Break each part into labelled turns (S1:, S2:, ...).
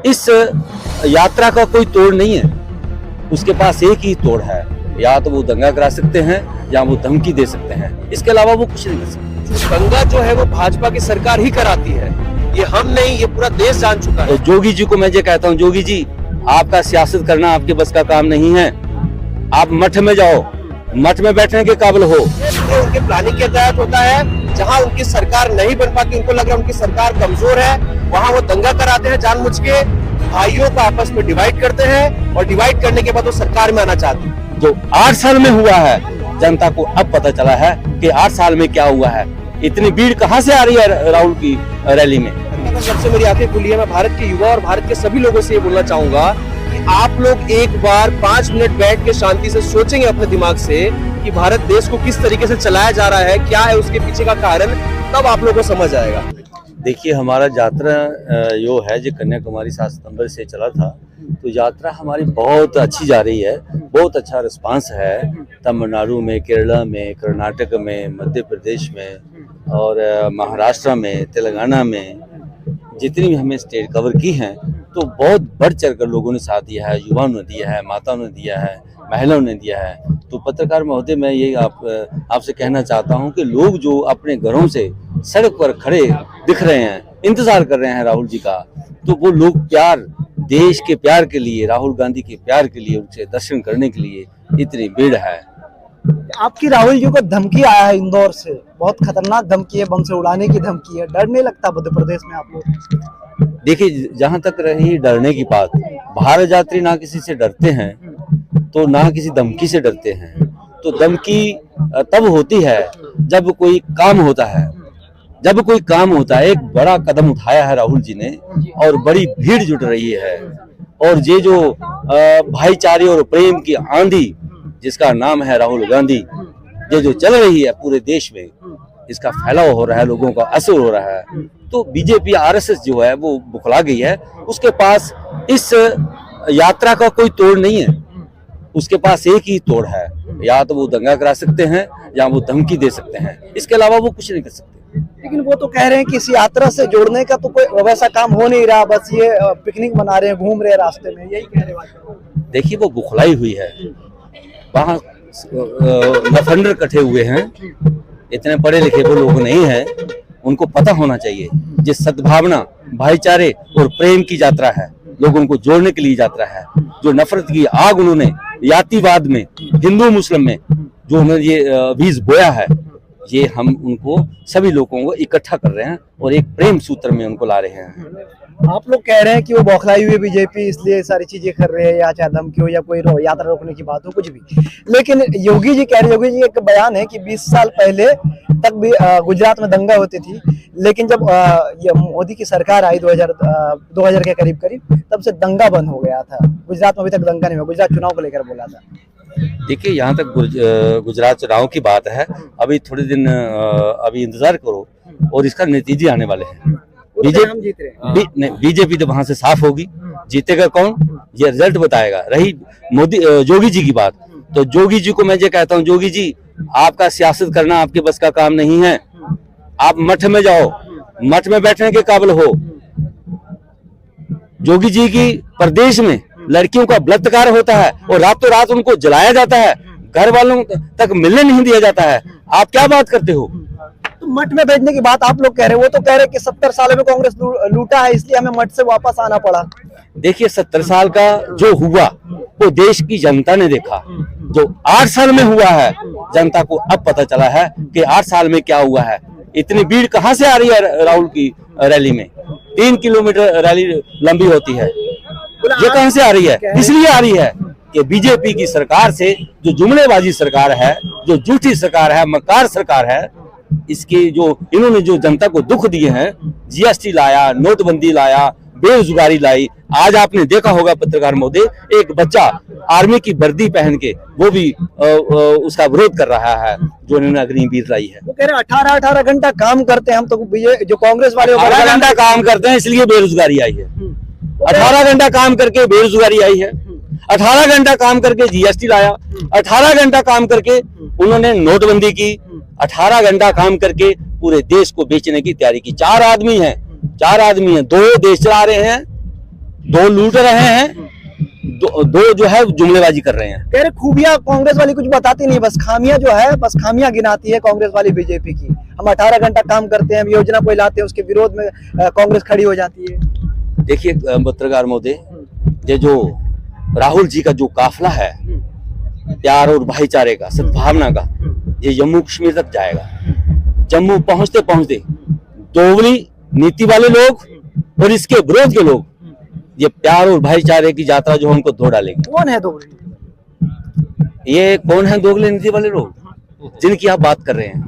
S1: इस यात्रा का कोई तोड़ नहीं है। उसके पास एक ही तोड़ है, या तो वो दंगा करा सकते हैं या वो धमकी दे सकते हैं, इसके अलावा वो कुछ नहीं कर सकते।
S2: दंगा जो है वो भाजपा की सरकार ही कराती है, ये हम नहीं, ये पूरा देश जान चुका है।
S1: तो जोगी जी को मैं ये कहता हूँ, जोगी जी आपका सियासत करना आपके बस का काम नहीं है। आप मठ में जाओ, मठ में बैठने के काबिल हो।
S2: उनके प्लानिंग के तहत होता है, जहां उनकी सरकार नहीं बन पाती, उनको लग रहा है उनकी सरकार कमजोर है, वहां वो दंगा कराते हैं जानबूझ के, भाइयों को आपस में डिवाइड करते हैं और डिवाइड करने के बाद वो सरकार में आना चाहते हैं।
S1: जो 8 साल में हुआ है, जनता को अब पता चला है कि 8 साल में क्या हुआ है। इतनी भीड़ कहां से आ रही है राहुल की रैली में।
S2: सबसे मेरी आंखें खुली है, मैं भारत के युवा और भारत के सभी लोगों से ये बोलना चाहूंगा कि आप लोग एक बार 5 मिनट बैठ के शांति से सोचेंगे अपने दिमाग से कि भारत देश को किस तरीके से चलाया जा रहा है, क्या है उसके पीछे का कारण, तब आप लोगों को समझ आएगा।
S1: देखिए, हमारा यात्रा जो है जो कन्याकुमारी 7 सितंबर से चला था, तो यात्रा हमारी बहुत अच्छी जा रही है, बहुत अच्छा रिस्पांस है। तमिलनाडु में, केरला में, कर्नाटक में, मध्य प्रदेश में और महाराष्ट्र में, तेलंगाना में, जितनी भी हमने स्टेट कवर की हैं, तो बहुत बढ़ चढ़ कर लोगों ने साथ दिया है। युवाओं ने दिया है, माताओं ने दिया है, महिलाओं ने दिया है। तो पत्रकार महोदय, मैं ये आपसे कहना चाहता हूं कि लोग जो अपने घरों से सड़क पर खड़े दिख रहे हैं, इंतजार कर रहे हैं राहुल जी का, तो वो लोग प्यार, देश के प्यार के लिए, राहुल गांधी के प्यार के लिए, उनसे दर्शन करने के लिए इतनी भीड़ है।
S3: आपकी राहुल जी को धमकी आया है इंदौर से, बहुत खतरनाक धमकी है, बम से उड़ाने की धमकी है। डर नहीं लगता मध्य प्रदेश में आप लोग?
S1: देखिए, जहां तक रही डरने की बात, भारत यात्री ना किसी से डरते हैं तो ना किसी धमकी से डरते हैं। तो धमकी तब होती है जब कोई काम होता है, जब कोई काम होता है। एक बड़ा कदम उठाया है राहुल जी ने और बड़ी भीड़ जुट रही है, और ये जो भाईचारे और प्रेम की आंधी जिसका नाम है राहुल गांधी, ये जो चल रही है पूरे देश में, इसका फैलाव हो रहा है, लोगों का असर हो रहा है। तो बीजेपी आरएसएस जो है वो बुखला गई है। उसके पास इस यात्रा का कोई तोड़ नहीं है। उसके पास एक ही तोड़ है, या तो वो दंगा करा सकते हैं या वो धमकी दे सकते हैं, इसके अलावा वो कुछ नहीं कर सकते।
S3: लेकिन वो तो कह रहे हैं कि इस यात्रा से जोड़ने का तो कोई वैसा काम हो नहीं रहा, बस ये पिकनिक मना रहे हैं, घूम रहे हैं रास्ते में, यही कह रहे हैं।
S1: देखिए, वो बुखलाई हुई है, वहाँ नफंडर इकट्ठे हुए हैं, इतने पढ़े लिखे वो लोग नहीं हैं। उनको पता होना चाहिए ये सद्भावना, भाईचारे और प्रेम की यात्रा है, लोगों को जोड़ने के लिए यात्रा है। जो नफरत की आग उन्होंने जातिवाद में, हिंदू मुस्लिम में जो उन्होंने ये बीज बोया है, ये हम उनको सभी लोगों को इकट्ठा कर रहे हैं और एक प्रेम सूत्र में उनको ला रहे हैं।
S3: आप लोग कह रहे हैं कि वो बौखलाई हुई बीजेपी इसलिए सारी चीजें कर रहे हैं, या चाहे धमकी हो या कोई यात्रा रोकने की बात हो, कुछ भी। लेकिन योगी जी कह रहे, योगी जी एक बयान है कि 20 साल पहले तक भी गुजरात में दंगा होती थी, लेकिन जब ये मोदी की सरकार आई 2000 के करीब तब से दंगा बंद हो गया था। गुजरात में अभी तक दंगा नहीं हुआ। गुजरात चुनाव को लेकर बोला था।
S1: देखिए, यहाँ तक गुजरात चुनाव की बात है, अभी थोड़े दिन अभी इंतजार करो और इसका नतीजे आने वाले हैं। बीजेपी तो वहां से साफ होगी, जीतेगा कौन ये रिजल्ट बताएगा। रही मोदी जोगी जी की बात, तो जोगी जी को मैं ये कहता हूँ, जोगी जी आपका सियासत करना आपके बस का काम नहीं है। आप मठ में जाओ, मठ में बैठने के काबिल हो। जोगी जी की प्रदेश में लड़कियों का बलात्कार होता है और रातों रात उनको जलाया जाता है, घर वालों तक मिलने नहीं दिया जाता है। आप क्या बात करते हो?
S3: तो मठ में भेजने की बात आप लोग कह रहे हैं, वो तो कह रहे हैं कि 70 सालों में कांग्रेस लूटा है, इसलिए हमें मठ से वापस आना पड़ा।
S1: देखिए, 70 साल का जो हुआ वो देश की जनता ने देखा। जो 8 साल में हुआ है, जनता को अब पता चला है कि 8 साल में क्या हुआ है। इतनी भीड़ कहां से आ रही है राहुल की रैली में? 3 किलोमीटर रैली लंबी होती है, ये कहां से आ रही है? इसलिए आ रही है कि बीजेपी की सरकार से, जो जुमलेबाजी सरकार है, जो झूठी सरकार है, मकार सरकार है, इसके जो इन्होंने जो जनता को दुख दिए हैं, जीएसटी लाया, नोटबंदी लाया, बेरोजगारी लाई। आज आपने देखा होगा पत्रकार महोदय, एक बच्चा आर्मी की वर्दी पहन के वो भी उसका विरोध कर रहा है, जो इन्होंने अग्निवीर लाई है।
S3: वो कह रहे 18 घंटा काम करते हैं हम, तो जो कांग्रेस वाले
S1: 18 घंटा काम करते हैं इसलिए बेरोजगारी आई है। 18 घंटा काम करके बेरोजगारी आई है। 18 घंटा काम करके जीएसटी लाया, 18 घंटा काम करके उन्होंने नोटबंदी की, 18 घंटा काम करके पूरे देश को बेचने की तैयारी की। 4 आदमी हैं, 2 देश चला रहे हैं, दो लूट रहे हैं, दो जो है जुमलेबाजी कर रहे हैं।
S3: कह रहे खूबियां कांग्रेस वाली कुछ बताती नहीं, बस खामियां जो है बस खामियां गिनाती है कांग्रेस वाली बीजेपी की। हम 18 घंटा काम करते हैं, योजना कोई लाते हैं, उसके विरोध में कांग्रेस खड़ी हो जाती है।
S1: देखिए पत्रकार महोदय, ये जो राहुल जी का जो काफिला है प्यार और भाईचारे का, सद्भावना का, ये जम्मू कश्मीर तक जाएगा। जम्मू पहुंचते पहुंचते दोगली नीति वाले लोग और इसके विरोध के लोग ये प्यार और भाईचारे की यात्रा जो हमको धो डालेंगे।
S3: कौन है दोगली?
S1: ये कौन है दोगली नीति वाले लोग जिनकी आप बात कर रहे हैं,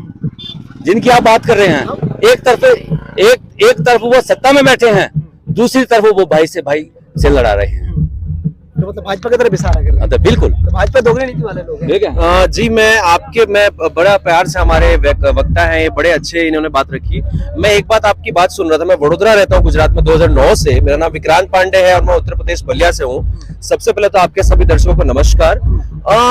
S1: जिनकी आप बात कर रहे हैं? एक तरफ वो सत्ता में बैठे हैं, दूसरी तरफ वो भाई से लड़ा रहे हैं।
S3: तो मतलब भाजपा की तरफ इशारा कर रहे हैं।
S1: तो बिल्कुल
S3: तो भाजपा दोगली नीति वाले लोग हैं।
S1: ठीक है।
S2: जी, मैं बड़ा प्यार से, हमारे वक्ता हैं ये बड़े अच्छे, इन्होंने बात रखी। मैं एक बात आपकी सुन रहा था। मैं वडोदरा रहता हूँ गुजरात में 2009 से। मेरा नाम विक्रांत पांडे है और मैं उत्तर प्रदेश बलिया से हूँ। सबसे पहले तो आपके सभी दर्शकों को नमस्कार।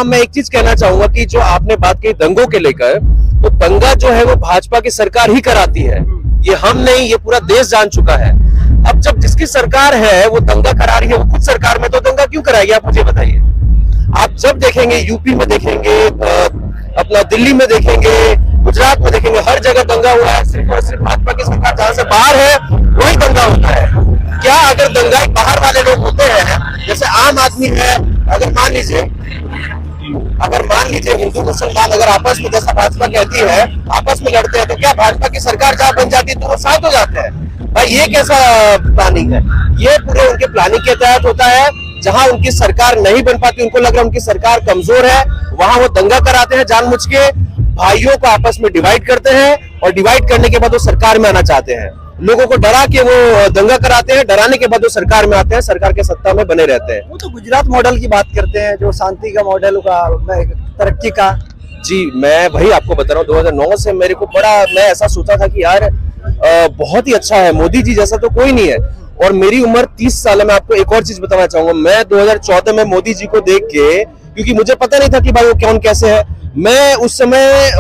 S2: मैं एक चीज कहना चाहूंगा कि जो आपने बात की दंगों के लेकर, तो दंगा जो है वो भाजपा की सरकार ही कराती है, ये हम नहीं, ये पूरा देश जान चुका है। अब जब जिसकी सरकार है वो दंगा करा रही है, वो खुद सरकार में, तो दंगा क्यों कराएगी? आप मुझे बताइए। आप जब देखेंगे, यूपी में देखेंगे, अपना दिल्ली में देखेंगे, गुजरात में देखेंगे, हर जगह दंगा हुआ है। सिर्फ और सिर्फ भाजपा की सरकार जहां से बाहर है वही दंगा होता है। क्या अगर दंगा बाहर वाले लोग होते हैं, जैसे आम आदमी है, अगर मान लीजिए हिंदू मुसलमान अगर आपस में, जैसा भाजपा कहती है, आपस में लड़ते हैं, तो क्या भाजपा की सरकार जहां बन जाती है तो वो साथ हो जाते हैं? भाई ये कैसा प्लानिंग है? ये पूरे उनके प्लानिंग के तहत होता है। जहां उनकी सरकार नहीं बन पाती, उनको लग रहा है उनकी सरकार कमजोर है, वहां वो दंगा कराते हैं जानबूझ के, भाइयों को आपस में डिवाइड करते हैं और डिवाइड करने के बाद वो सरकार में आना चाहते हैं। लोगों को डरा के वो दंगा कराते हैं, डराने के बाद वो सरकार में आते हैं, सरकार के सत्ता में बने रहते हैं।
S3: वो तो गुजरात मॉडल की बात करते हैं, जो शांति का मॉडल का, तरक्की का।
S2: जी, मैं वही आपको बता रहा हूँ। 2009 से मेरे को मैं ऐसा सोचा था कि यार बहुत ही अच्छा है, मोदी जी जैसा तो कोई नहीं है। और मेरी उम्र 30 साल है। मैं आपको एक और चीज बताना चाहूंगा। मैं 2014 में मोदी जी को देख के, क्योंकि मुझे पता नहीं था कि भाई वो कौन कैसे है, मैं उस समय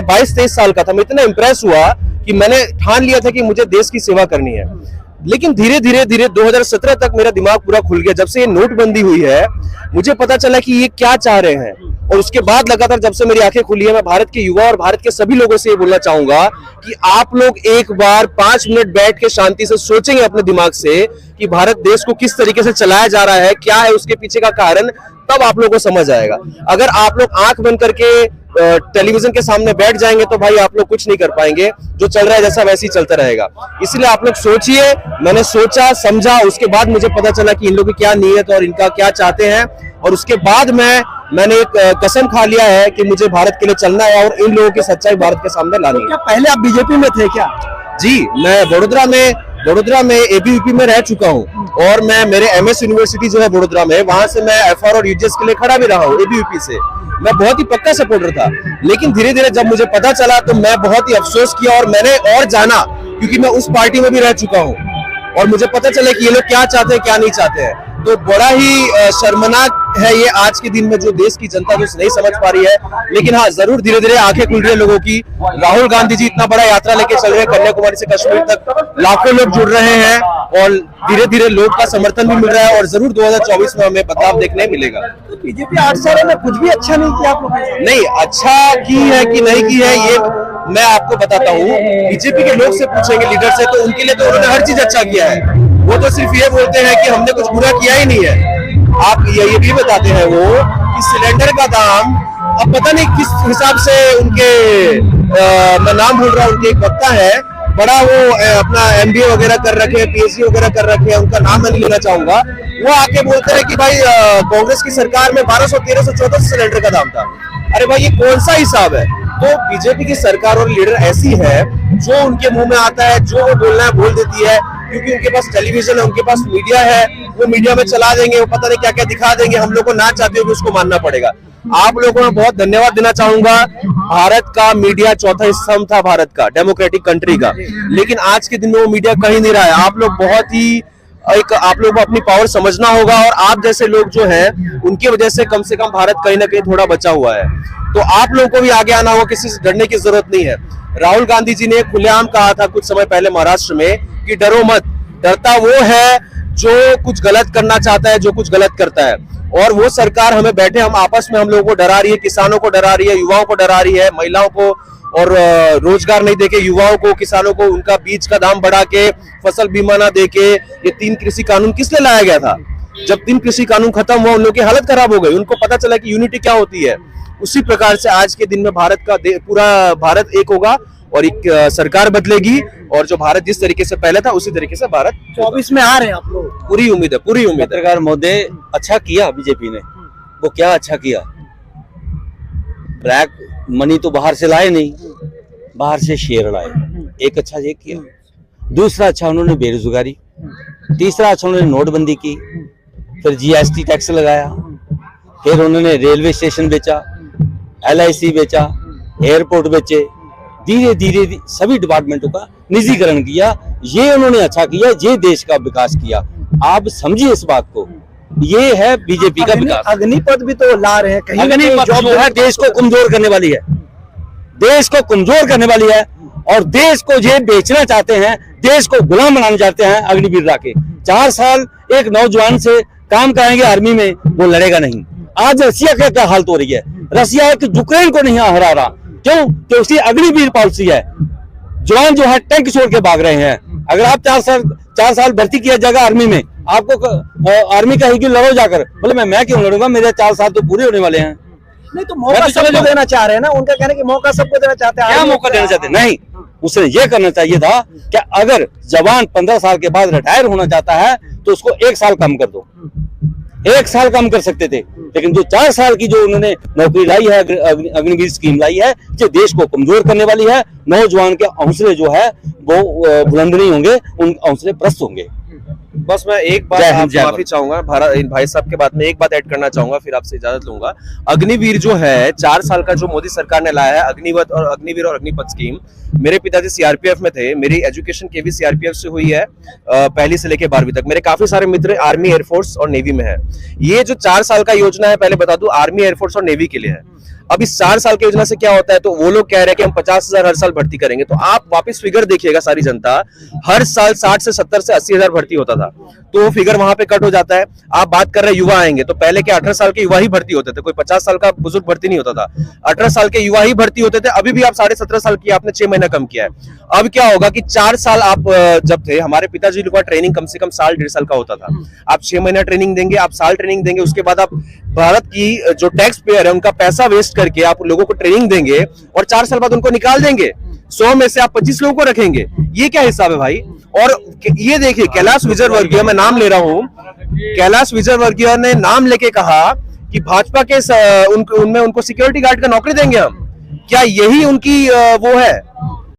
S2: 22-23 साल का था, मैं इतना इंप्रेस हुआ कि मैंने ठान लिया था कि मुझे देश की सेवा करनी है। लेकिन धीरे धीरे 2017 तक मेरा दिमाग पूरा खुल गया। जब से ये नोटबंदी हुई है, मुझे पता चला कि ये क्या चाह रहे हैं। और उसके बाद लगातार जब से मेरी आंखें खुली है, मैं भारत के युवा और भारत के सभी लोगों से ये बोलना चाहूंगा कि आप लोग एक बार 5 मिनट बैठ के शांति से सोचेंगे अपने दिमाग से कि भारत देश को किस तरीके से चलाया जा रहा है, क्या है उसके पीछे का कारण, तब आप लोगों को समझ आएगा। अगर आप लोग आंख बंद करके टेलीविजन के सामने बैठ जाएंगे तो भाई आप लोग कुछ नहीं कर पाएंगे। जो चल रहा है जैसा वैसे ही चलता रहेगा। इसलिए आप लोग सोचिए। मैंने सोचा, समझा, उसके बाद मुझे पता चला कि इन लोगों की क्या नीयत और इनका क्या चाहते हैं। और उसके बाद मैंने एक कसम खा लिया है कि मुझे भारत के लिए चलना है और इन लोगों की सच्चाई भारत के सामने लानी है।
S3: क्या पहले आप बीजेपी में थे क्या?
S2: जी, मैं वडोदरा में एबीवीपी में रह चुका हूँ और मैं मेरे एमएस यूनिवर्सिटी जो है वडोदरा में, वहां से मैं एफआर और यूजीएस के लिए खड़ा भी रहा हूँ एबीवीपी से। मैं बहुत ही पक्का सपोर्टर था, लेकिन धीरे धीरे जब मुझे पता चला तो मैं बहुत ही अफसोस किया और मैंने और जाना, क्योंकि मैं उस पार्टी में भी रह चुका हूँ और मुझे पता चला कि ये लोग क्या चाहते हैं क्या नहीं चाहते हैं। तो बड़ा ही शर्मनाक है ये आज के दिन में जो देश की जनता जो नहीं समझ पा रही है। लेकिन हाँ, जरूर धीरे धीरे आंखें खुल रही है लोगों की। राहुल गांधी जी इतना बड़ा यात्रा लेके चल रहे हैं, कन्याकुमारी से कश्मीर तक लाखों लोग जुड़ रहे हैं और धीरे धीरे लोग का समर्थन भी मिल रहा है और जरूर 2024 में हमें बदलाव देखने मिलेगा।
S3: तो बीजेपी 8 सालों में कुछ भी अच्छा नहीं किया आप लोगों ने?
S2: नहीं, अच्छा की है कि नहीं की है ये मैं आपको बताता हूँ। बीजेपी के लोग से पूछेंगे, लीडर से, तो उनके लिए तो उन्होंने हर चीज अच्छा किया है। वो तो सिर्फ ये बोलते हैं कि हमने कुछ बुरा किया ही नहीं है। आप ये भी बताते हैं वो कि सिलेंडर का दाम अब पता नहीं किस हिसाब से उनके मैं नाम भूल रहा हूँ, उनके एक वक्ता है बड़ा, वो अपना एमबीए वगैरह कर रखे हैं, पीएचडी वगैरह कर रखे हैं, उनका नाम मैं नहीं लेना चाहूंगा। वो आके बोलते हैं कि भाई कांग्रेस की सरकार में 1200, 1300, 1400 सिलेंडर का दाम था। अरे भाई, ये कौन सा हिसाब है? तो बीजेपी की सरकार और लीडर ऐसी है, जो उनके मुंह में आता है, जो वो बोलना है बोल देती है, क्योंकि उनके पास टेलीविजन है, उनके पास मीडिया है, वो मीडिया में चला देंगे, वो पता नहीं क्या क्या दिखा देंगे। हम लोग को ना चाहते हो कि उसको मानना पड़ेगा। आप लोगों को मैं बहुत धन्यवाद देना चाहूंगा। भारत का मीडिया चौथा स्तंभ था, भारत का डेमोक्रेटिक कंट्री का, लेकिन आज के दिन में वो मीडिया कहीं नहीं रहा है। आप लोग बहुत ही आप लोग को अपनी पावर समझना होगा और आप जैसे लोग जो हैं उनकी वजह से कम भारत कहीं ना कहीं थोड़ा बचा हुआ है। तो आप लोगों को भी आगे आना होगा, किसी से डरने की जरूरत नहीं है। राहुल गांधी जी ने खुलेआम कहा था कुछ समय पहले महाराष्ट्र में कि डरो मत। डरता वो है जो कुछ गलत करना चाहता है, जो कुछ गलत करता है। और वो सरकार हमें बैठे हम आपस में हम लोगों को डरा रही है, किसानों को डरा रही है, युवाओं को डरा रही है, महिलाओं को, और रोजगार नहीं देके युवाओं को, किसानों को उनका बीज का दाम बढ़ा के, फसल बीमा ना देके, ये 3 कृषि कानून किस लिए लाया गया था? जब 3 कृषि कानून खत्म हुआ, उन लोगों की हालत खराब हो गई, उनको पता चला कि यूनिटी क्या होती है। उसी प्रकार से आज के दिन में भारत का पूरा भारत एक होगा और एक सरकार बदलेगी, और जो भारत जिस तरीके से पहले था उसी तरीके से भारत
S3: 24 में आ रहे हैं आप लोग?
S2: पूरी उम्मीद है, पूरी उम्मीद है।
S1: पत्रकार महोदय, अच्छा किया बीजेपी ने, वो क्या अच्छा किया? ब्लैक मनी तो बाहर से लाए नहीं, बाहर से शेयर लाए, एक अच्छा ये किया। दूसरा अच्छा उन्होंने बेरोजगारी, तीसरा अच्छा उन्होंने नोटबंदी की, फिर जीएसटी टैक्स लगाया, फिर उन्होंने रेलवे स्टेशन बेचा, LIC बेचा, एयरपोर्ट बेचे, धीरे धीरे सभी डिपार्टमेंटों का निजीकरण किया। ये उन्होंने अच्छा किया, ये देश का विकास किया। आप समझिए इस बात को, ये है बीजेपी का विकास।
S3: अग्निपथ भी तो ला रहे हैं, कहीं ना कहीं
S1: अग्निपथ जो है देश को कमजोर करने वाली है, देश को कमजोर करने वाली है, और देश को ये बेचना चाहते हैं, देश को गुलाम बनाना चाहते हैं। अग्निवीर लाके 4 साल एक नौजवान से काम कराएंगे आर्मी में, वो लड़ेगा नहीं। आज रसिया का क्या हालत हो रही है? रसिया एक यूक्रेन को नहीं हरा रहा, क्यों? कि उसकी अग्निवीर पॉलिसी है। जवान जो है टैंक छोड़ के भाग रहे हैं। अगर आप 4 साल भर्ती किया जाएगा आर्मी में, आपको आर्मी कहेगी लड़ो जाकर, बोले मैं क्यों लड़ूंगा, मेरे 4 साल तो पूरे होने वाले हैं।
S3: नहीं तो मौका सबको देना चाह रहे हैं ना, उनका कहना है कि मौका सबको देना चाहते हैं।
S1: क्या मौका देना चाहते हैं? नहीं, उसे ये करना चाहिए था कि अगर जवान 15 साल के बाद रिटायर होना चाहता है तो उसको 1 साल कम कर दो, 1 साल कम कर सकते थे। लेकिन जो 4 साल की जो उन्होंने नौकरी लाई है, अग्निवीर स्कीम लाई है, ये देश को कमजोर करने वाली है। नौजवान के हौसले जो है वो बुलंद नहीं होंगे, उन हौसले प्रस्त होंगे।
S2: बस मैं एक बात माफी चाहूंगा भाई साहब के बाद में एक बात ऐड करना चाहूंगा, फिर आपसे इजाजत लूंगा। अग्निवीर जो है 4 साल का जो मोदी सरकार ने लाया है, अग्निवीर और अग्निपथ स्कीम, मेरे पिताजी सीआरपीएफ में थे, मेरी एजुकेशन के भी सीआरपीएफ से हुई है, पहली से लेकर 12वीं तक। मेरे काफी सारे मित्र आर्मी, एयरफोर्स और नेवी में है। ये जो 4 साल का योजना है, पहले बता दूं, आर्मी, एयरफोर्स और नेवी के लिए है। अब इस 4 साल की योजना से क्या होता है, तो वो लोग कह रहे हैं कि हम 50,000 हर साल भर्ती करेंगे। तो आप वापस फिगर देखिएगा सारी जनता, हर साल 60 से 70 से 80,000 भर्ती होता था, तो वो फिगर वहां पे कट हो जाता है। आप बात कर रहे हैं युवा आएंगे, तो पहले के 18 साल के युवा ही भर्ती होते थे, कोई 50 साल का बुजुर्ग भर्ती नहीं होता था। 18 साल के युवा ही भर्ती होते थे। अभी भी आप 17.5 साल की, आपने 6 महीना कम किया है। अब क्या होगा कि 4 साल आप जब थे, हमारे पिताजी लोग का ट्रेनिंग कम से कम साल 1.5 साल का होता था। आप 6 महीना ट्रेनिंग देंगे, आप साल ट्रेनिंग देंगे, उसके बाद आप भारत की जो टैक्स पेयर है उनका पैसा वेस्ट करके आप लोगों को ट्रेनिंग देंगे, और 4 साल बाद उनको निकाल देंगे। 100 में से आप 25 लोगों को रखेंगे। ये क्या हिसाब है भाई? और ये देखिए, कैलाश विजयवर्गीय, मैं नाम ले रहा हूं, कैलाश विजयवर्गीय ने नाम लेके कहा कि भाजपा के उनमें उनको सिक्योरिटी गार्ड का नौकरी देंगे हम। क्या यही उनकी वो है?